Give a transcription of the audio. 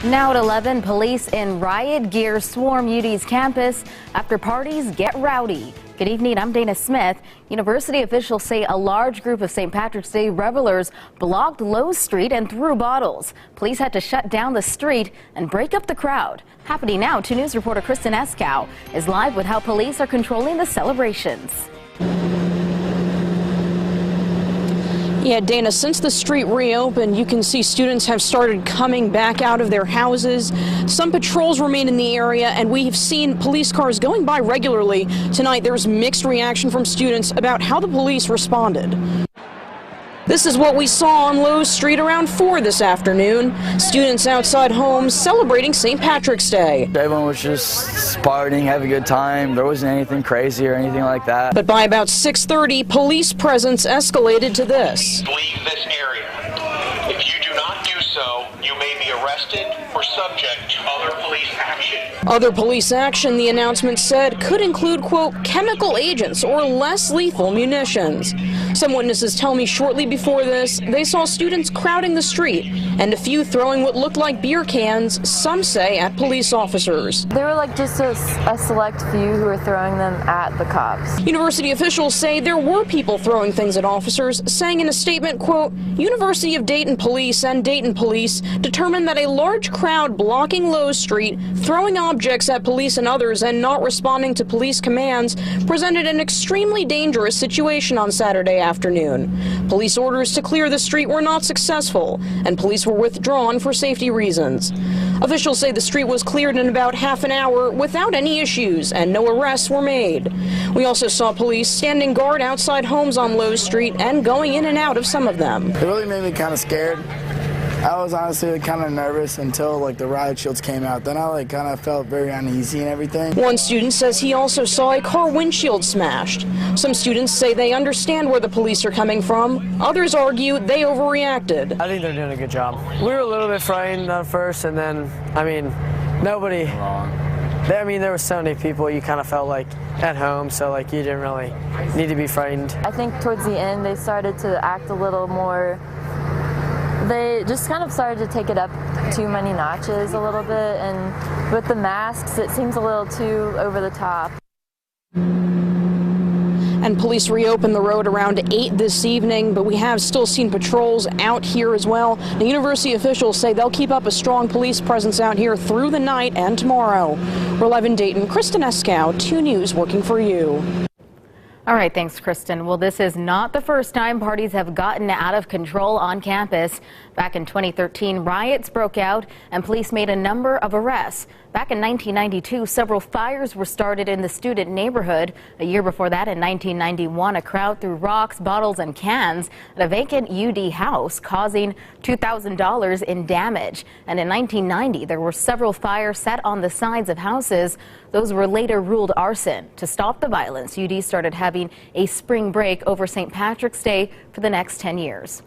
Now at 11, police in riot gear swarm UD's campus after parties get rowdy. Good evening, I'm Dana Smith. University officials say a large group of St. Patrick's Day revelers blocked Lowe Street and threw bottles. Police had to shut down the street and break up the crowd. Happening now, 2 News reporter Kristen Eskow is live with how police are controlling the celebrations. Yeah, Dana, since the street reopened, you can see students have started coming back out of their houses. Some patrols remain in the area, and we have seen police cars going by regularly. Tonight, there's mixed reaction from students about how the police responded. This is what we saw on Lowe Street around 4 this afternoon. Students outside homes celebrating St. Patrick's Day. Everyone was just partying, having a good time. There wasn't anything crazy or anything like that. But by about 6:30, police presence escalated to this. Leave this area. If you do not do so, you may be arrested or subject to other police action. Other police action, the announcement said, could include, quote, chemical agents or less lethal munitions. Some witnesses tell me shortly before this, they saw students crowding the street and a few throwing what looked like beer cans, some say at police officers. There were like just a select few who were throwing them at the cops. University officials say there were people throwing things at officers, saying in a statement, quote, University of Dayton Police and Dayton Police determined that a large crowd blocking Lowe Street, throwing objects at police and others and not responding to police commands presented an extremely dangerous situation on Saturday afternoon. Police orders to clear the street were not successful, and police were withdrawn for safety reasons. Officials say the street was cleared in about half an hour without any issues, and no arrests were made. We also saw police standing guard outside homes on Lowe Street and going in and out of some of them. It really made me kind of scared. I was honestly kind of nervous until the riot shields came out. Then I kind of felt very uneasy and everything. One student says he also saw a car windshield smashed. Some students say they understand where the police are coming from. Others argue they overreacted. I think they're doing a good job. We were a little bit frightened at first, and then, nobody. There were so many people you kind of felt like at home, so you didn't really need to be frightened. I think towards the end they started to act a little more. They just kind of started to take it up too many notches a little bit, and with the masks it seems a little too over the top. And police reopened the road around 8 this evening, but we have still seen patrols out here as well. The university officials say they'll keep up a strong police presence out here through the night and tomorrow. We're live in Dayton. Kristen Eskow, 2 News, working for you. All right, thanks, Kristen. Well, this is not the first time parties have gotten out of control on campus. Back in 2013, riots broke out and police made a number of arrests. Back in 1992, several fires were started in the student neighborhood. A year before that, in 1991, a crowd threw rocks, bottles, and cans at a vacant UD house, causing $2,000 in damage. And in 1990, there were several fires set on the sides of houses. Those were later ruled arson. To stop the violence, UD started having a spring break over St. Patrick's Day for the next 10 years.